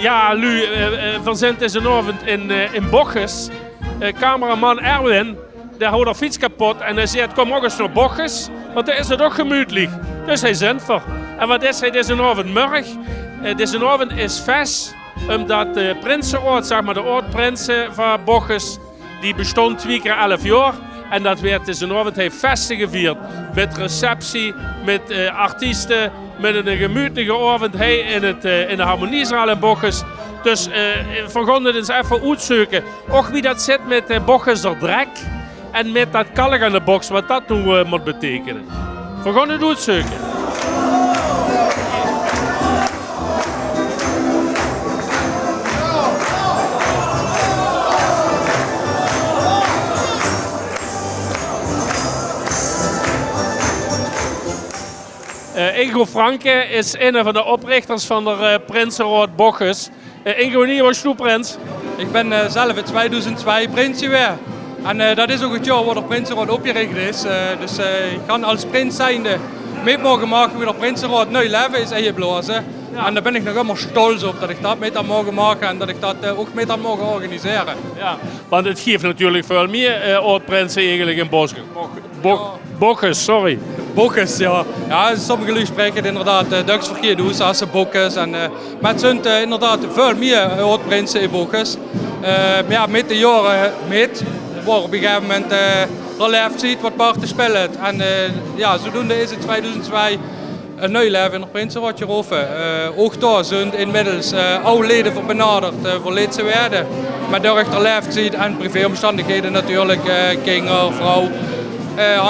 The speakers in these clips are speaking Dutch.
Ja, Lu, we zijn deze avond in Bochjes. Cameraman Erwin, die houdt de fiets kapot en hij zegt, kom ook eens naar Bochjes, want daar is het ook gemütlich. Dus hij zendt voor. En wat is hij deze avond morgen? Deze avond is fest, omdat de Prinsenraad, zeg maar de oud-prinsen van Bochjes, die bestond 2 keer 11 jaar. En dat werd deze avond heeft festen gevierd. Met receptie, met artiesten, met een gemütliche avond in de harmoniezaal in Bochjes. Dus we gaan het eens even uitzoeken. Ook wie dat zit met de Bochjeser drek en met dat kalk aan de box, wat dat nu moet betekenen. We gaan het uitzoeken. Ingo Franke is een van de oprichters van de Prinsenraad Bochjes. Ingo, wanneer was je prins? Ik ben zelf in 2002 prins geweest. En dat is ook het jaar waar de Prinsenraad opgericht is. Dus ik kan als prins zijnde mee mogen maken wie de Prinsenraad nieuw leven is ingeblazen. Ja. En daar ben ik nog helemaal stolz op dat ik dat mee heb mogen maken en dat ik dat ook mee heb mogen organiseren. Ja, want het geeft natuurlijk veel meer oud-prinsen eigenlijk in Bochjes, sorry. Bochjes, ja. Ja, sommige lui spreken het inderdaad Duits verkeerd uit als ze Bochjes. Maar het zijn inderdaad veel meer oud-prinsen in Bochjes. Maar ja, met de jaren waar op een gegeven moment de leeft ziet wat parten spelen. En ja, zodoende is het 2002 een nieuw leven in de Prinsenraad geroepen. Ook daar zijn inmiddels oude leden voor benaderd voor lid te worden. Maar door de leeft ziet en privéomstandigheden natuurlijk, kinderen, vrouw.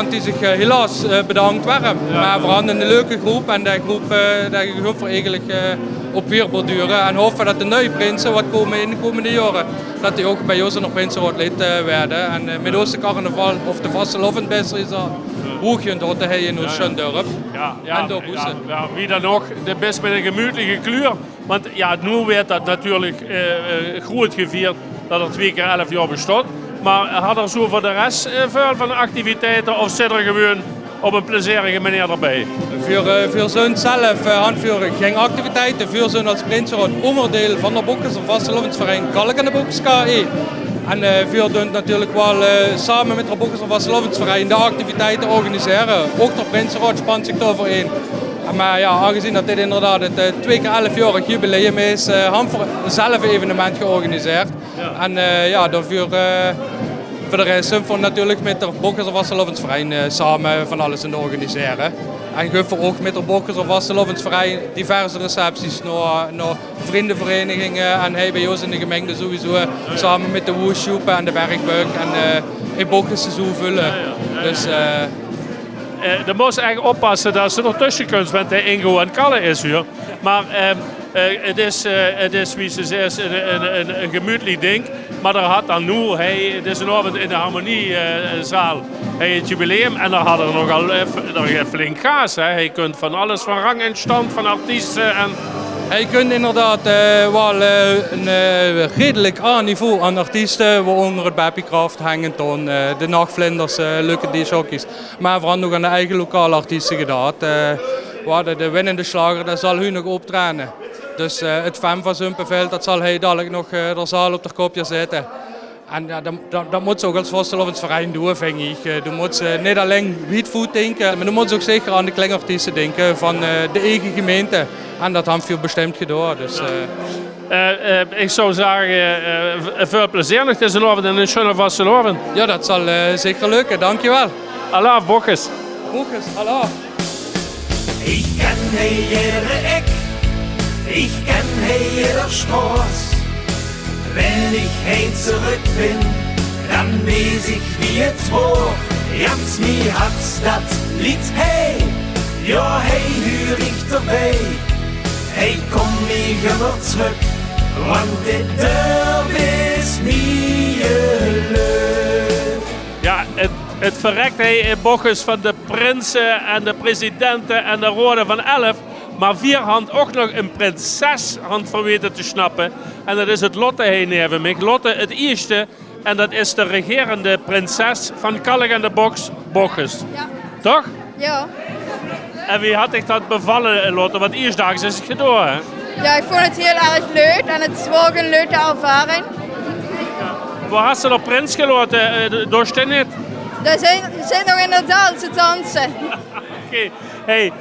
Die zich helaas bedankt waren. Ja, maar vooral een leuke groep en die groep voor eigenlijk op weer borduren. En hopen dat de nieuwe prinsen wat komen in de komende jaren, dat die ook bij ons in de Prinsenraad lid werden. En met ons de carnaval of de vastelovend best is dat hoogje door te hebben in ons dorp. En door wie dan ook, de best met een gemütliche kleur. Want ja, nu werd dat natuurlijk goed gevierd dat er 2 keer 11 jaar bestaat. Maar had er zo voor de rest veel van de activiteiten of zit er gewoon op een plezierige manier erbij? Voor zo'n zelf handvoeren geen activiteiten. Voor zo'n als Prinsenraad onderdeel van de Bochjeser Vastelovensverein Kalk aan de Box KE. En voor doen natuurlijk wel samen met de Bochjeser Vastelovensverein de activiteiten organiseren. Ook de Prinsenraad spant zich daarvoor in. Maar ja, aangezien dat dit inderdaad het 2 keer 11-jarig jubileum is, hebben we zelf een evenement georganiseerd. Ja. En ja, daarvoor voor de rest zijn we natuurlijk met de Bochjeser Vastelovensverein samen van alles in te organiseren. En geven we ook met de Bochjeser Vastelovensverein diverse recepties naar vriendenverenigingen en hij bij ons in de gemeente sowieso samen met de woeshoep en de werkbuik en in Bochjes te vullen. Ja. Dus, je moet eigenlijk oppassen dat ze er tussen kunnen, want de Ingo en Kalle is hier. Maar het is wie ze zegt, een gemütlich ding. Maar er had dan nu, het is een avond in de harmoniezaal, het jubileum. En daar hadden er nogal flink gaas. Hij kunt van alles, van rang en stand, van artiesten. Je kunt inderdaad wel een redelijk A-niveau aan artiesten, waaronder het Babykraft, Hangenton, de Nachtvlinders, leuke discjockeys. Maar vooral nog aan de eigen lokale artiesten gedaan. De winnende slager, dat zal hij nog optreden. Dus het fan van Zumpenveld, dat zal hij dadelijk nog de zaal op de kopje zetten. En ja, dat moet ze ook als Vastelovensverein doen, vind ik. Je moet niet alleen wietvoet denken, maar je moet ook zeker aan de kleine artiesten denken van de eigen gemeente. En dat hebben we bestemd gedaan. Dus, ik zou zeggen, veel plezier nog deze avond en een schöne vastelovend. Ja, dat zal zeker lukken. Dankjewel. Allah, Bochjes. Bochjes, Allah. Ich kenn jede Eck, ich kenn jeder Straß. Wenn ich heim zurück bin, dann weiß ich wie es war. Ganz mir hat's dat Lied, hey, ja hey, hör ich dabei. Hey, komm ich immer zurück, want dit Dorp is mir leuk. Ja, het verrekt hij in Bochjes van de prinsen en de presidenten en de rode van 11. Maar 4 had ook nog een prinses van weten te snappen. En dat is het Lotte heen hebben. Lotte het eerste. En dat is de regerende prinses van Kalk aan de Box, Bochjes. Ja. Toch? Ja. En wie had ik dat bevallen, Lotte? Want eerstdaags is het gedaan, hè? Ja, ik vond het heel erg leuk en het was ook een leuke ervaring. Waar hast du de prins gelaten? Dorst je niet? We zijn nog in de zaal te dansen. Oké. Hey,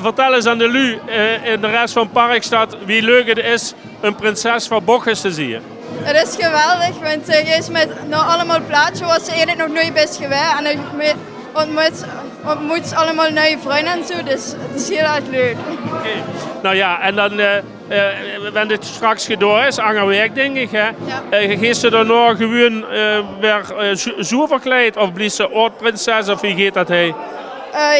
vertel eens aan de Lu in de rest van Parkstad wie leuk het is een prinses van Bochus te zien. Het is geweldig, want je is met allemaal plaatsen waar ze eigenlijk nog nooit is geweest. En je ontmoet allemaal nieuwe vrienden en zo, dus het is heel erg leuk. Okay. Nou ja, en dan, wanneer het straks gedaan is, Angerwerk denk ik, hè? Ja. Geeft ze dan nog gewoon weer zo verkleed of blijft ze oud-prinses of wie gaat dat heen?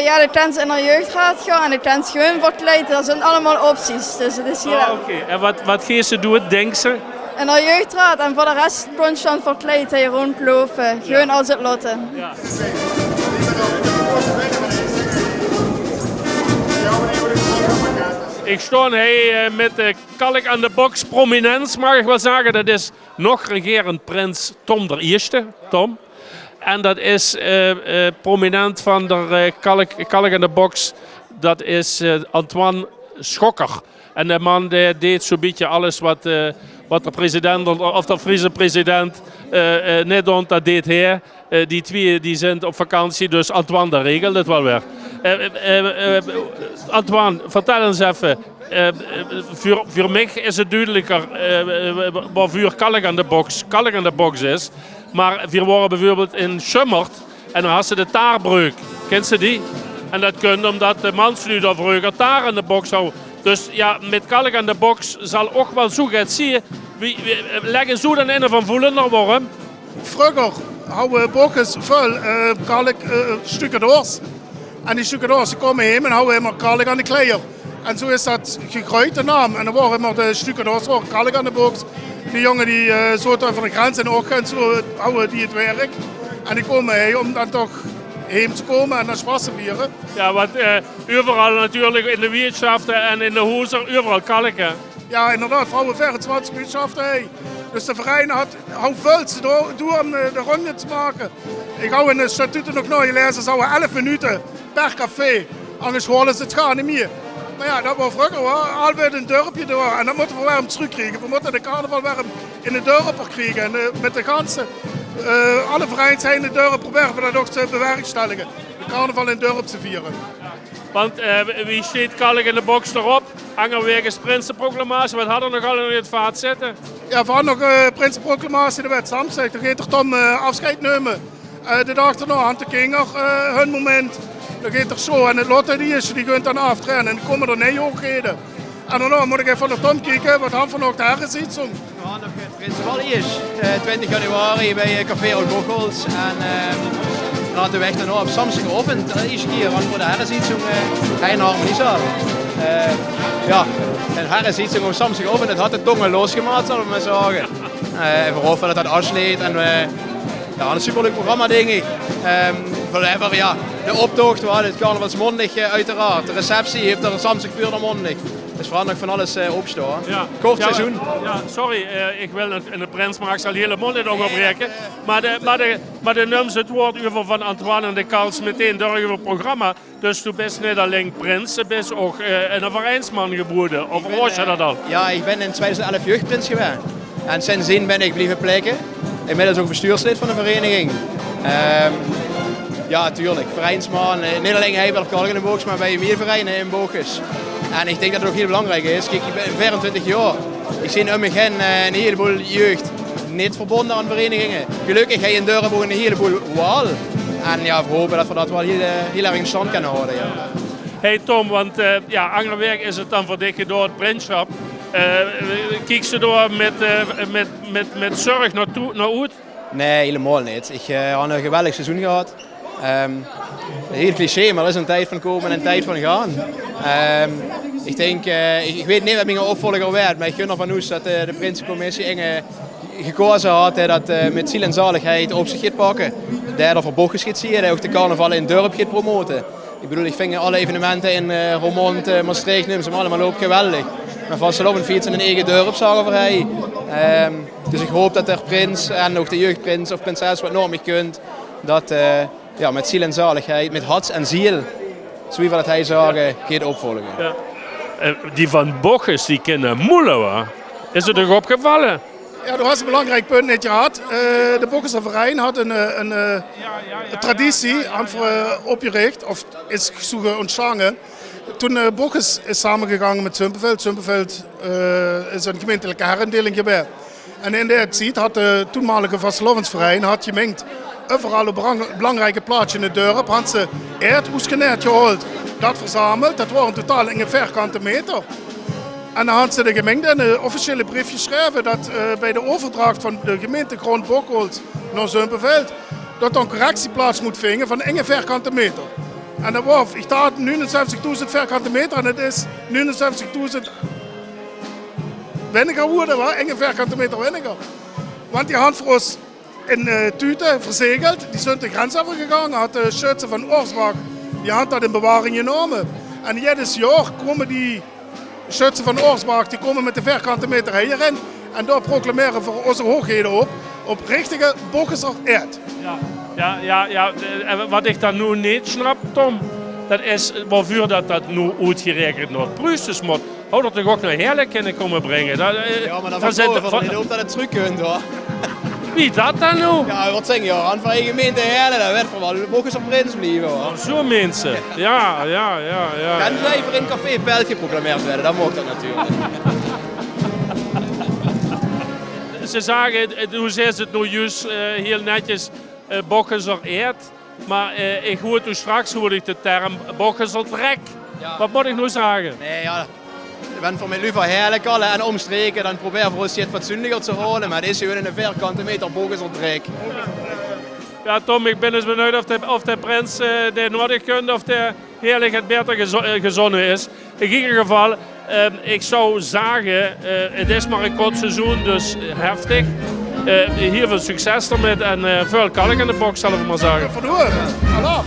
Ja, de kans in de jeugdraad gaan en de kans gewoon verkleed, dat zijn allemaal opties. Dus het is heel erg. Oké. En wat gaat ze doen, denk ze? In de jeugdraad en voor de rest constant verkleed hier rondlopen, gewoon als het lotte. Ja. Ik sta hier met de Kalk aan de Box prominent, mag ik wel zeggen. Dat is nog regerend prins Tom de Eerste, Tom. En dat is prominent van de Kalk aan de Box, dat is Antoine Schokker. En de man die deed zo'n beetje alles wat de president of de Friese president net doet, dat deed hij. Die twee die zijn op vakantie, dus Antoine dat regelt het wel weer. Antoine, vertel eens even. Voor mij is het duidelijker waarvoor Kalk aan de Box is. Maar we waren bijvoorbeeld in Schummert en dan had ze de taarbreuk. Kent ze die? En dat komt omdat de mansnu daar vroeger taar aan de box zou. Dus ja, met Kalk aan de Box zal ook wel zo gaan zien. We leggen zo dan in van voelen naar waarom. Vroeger houden Bochus vol Kalk stukken doors. En die stukken doors komen heen en houden immer Kalk aan de kleier. En zo is dat gegroeid, de naam. En dan waren immer de stukken doors, Kalk aan de Box. Die jongen die zo over de grens en ook en zo houden die het werk. En die komen heen om dan toch heen te komen en naar Spaß te vieren. Ja, want overal natuurlijk in de wirtschaften en in de huizen, overal Kalk. Ja, inderdaad, vrouwen 24 wirtschaften. Dus de verein hou vol door om de ronde te maken. Ik hou in de statuten nog nooit lezen, zouden 11 minuten per café. Anders horen ze het gaan niet meer. Maar ja, dat was vroeger hoor. Altijd een dorpje door. En dat moeten we weer terugkrijgen. We moeten de carnaval weer in de dorpen krijgen. En met de ganse, alle vereinen zijn in de dorpen proberen we dat ook te bewerkstelligen. De carnaval in de dorp te vieren. Want wie staat Kalk in de Box erop? Angerwerk is Prinsenproclamatie. Wat hadden we nog al in het vaat zitten? Ja, we hadden nog Prinsenproclamatie de wet Samstag. Dan gaat er Tom afscheid nemen. De dag erna aan de Kinger hun moment. Dan gaat er zo en het lotte die gaat dan aftrainen en dan komen er nieuwigheden. En daarna moet ik even naar Tom kijken wat hij vandaag de herenzitting. We gaan nog het Prinsenval eerst, 20 januari bij Café Oud-Bocholt. En dan aan de weg daarna op Samstagavond, de eerste keer voor de herenzitting in de Harmoniezaal. Ja, een herenzitting op Samstagavond, het had de tongen losgemaakt, zullen we maar zeggen. Even hopen dat dat afsleet en ja, een superleuk programma denk ik. Verder, ja, de optocht, we hadden het carnavalsmondig uiteraard. De receptie heeft er Samstagvuur naar mondig. Dus vooral nog van alles opstaan. Ja. Kort seizoen. Ja, sorry, ik wil in de Prinsmarkt zal hele mond niet opbreken. Maar de neemt het woord over van Antoine en de Kals meteen door het programma. Dus tu bent niet alleen prins, je bent ook een vereinsman geboren. Of was je dat al? Ja, ik ben in 2011 jeugdprins geweest. En sindsdien ben ik blijven plekken. Inmiddels ook bestuurslid van de vereniging. Ja, tuurlijk. Vereinsman. Niet alleen hij bij Kalk aan de Box, maar bij meer vereinen in Bochus. En ik denk dat het ook heel belangrijk is. Kijk, ik ben 24 jaar. Ik zie om me heen een heleboel jeugd niet verbonden aan verenigingen. Gelukkig heb je in Durban een heleboel wel. En ja, we hopen dat we dat wel heel erg in stand kunnen houden. Ja. Hey Tom, want ja, Angerwerk is het dan voor dikke door het prinsschap. Kijk ze door met zorg naar uit? Nee, helemaal niet. Ik heb een geweldig seizoen gehad. Heel cliché, maar er is een tijd van komen en een tijd van gaan. Ik denk, ik weet niet wat mijn opvolger werd, maar ik gun ervan uit dat de Prinsencommissie gekozen had dat met ziel en zaligheid op zich gaat pakken. Dat voor Bochus gaat zien, dat ook de carnaval in het dorp gaat promoten. Ik bedoel, ik vind alle evenementen in Roermond, Maastricht, neem ze allemaal ook geweldig. Maar vastelovend fietsen in een eigen dorp zagen voor hij. Dus ik hoop dat de prins en ook de jeugdprins of prinses wat nog mee kunt. Dat ja, met ziel en zaligheid, met hart en ziel, zoals dat hij zagen, gaat opvolgen. Ja. die van Bochus, die kunnen moelen hoor. Is het toch opgevallen? Ja, du hast een belangrijk punt net gehad. De Bochuser Verein had een traditie opgericht, of is zoeken ontvangen. Toen Bochus is samengegaan met Zumperveld. Zumperveld is een gemeentelijke herindeling geweest. En in der tijd had de toenmalige Vastelovensverein gemengd. Overal op belangrijke plaatsen in de dorp hadden ze erdoesgeneerd gehaald. Dat verzameld, dat waren totaal in vierkante meter. En dan hadden ze de gemeente een officiële brief geschreven dat bij de overdracht van de gemeentegrond Bocholt naar Zumperveld dat er een correctie plaats moet vinden van 1 vierkante meter. En dat was, ik dacht 79.000 vierkante meter en het is 79.000 weniger geworden, 1 vierkante meter weniger. Want die had voor ons in Tüte verzegeld, die zijn de grens overgegaan, had de Schütze van Orsbach, die had dat in bewaring genomen. En jedes jaar komen die Schützen van Orsbach die komen met de vierkante meter hierin en daar proclameren voor onze hoogheden op richtige Bochuser erd. Ja. En wat ik dan nu niet snap, Tom, dat is waarvoor dat nu uitgerekend wordt. Pruisjes moet. Hou dat toch ook naar Heerlijk kunnen komen brengen. Ja, maar dan verkopen we niet op dat het terug kunt hoor. Wie dat dan nu? Ja, wat zeg je hoor, aan van je gemeente Heerlen, dat werd voor wel de Bochuser prins blijven hoor. Zo mensen. Ja. En zij voor in een café Pijl geproclameerd werden, dan mocht dat natuurlijk. Ze zeggen, hoe zeggen ze het nu juist, heel netjes, Bochuser eerd. Maar ik hoor toen straks de term Bochuser trek. Ja. Wat moet ik nu zeggen? Nee, ja. Ik ben voor mij liever heerlijk alle en omstreken, dan probeer voor ons het fatsoenlijker te houden, maar het is gewoon een vierkante meter Bochuser trek. Ja, Tom, ik ben dus benieuwd of de prins de nodig kunt of de Heerlijk het beter gezonnen is. In ieder geval, ik zou zeggen, het is maar een kort seizoen, dus heftig. Heel veel succes ermee en veel kalk in de box, zal ik maar zeggen. Verdoor, hallo.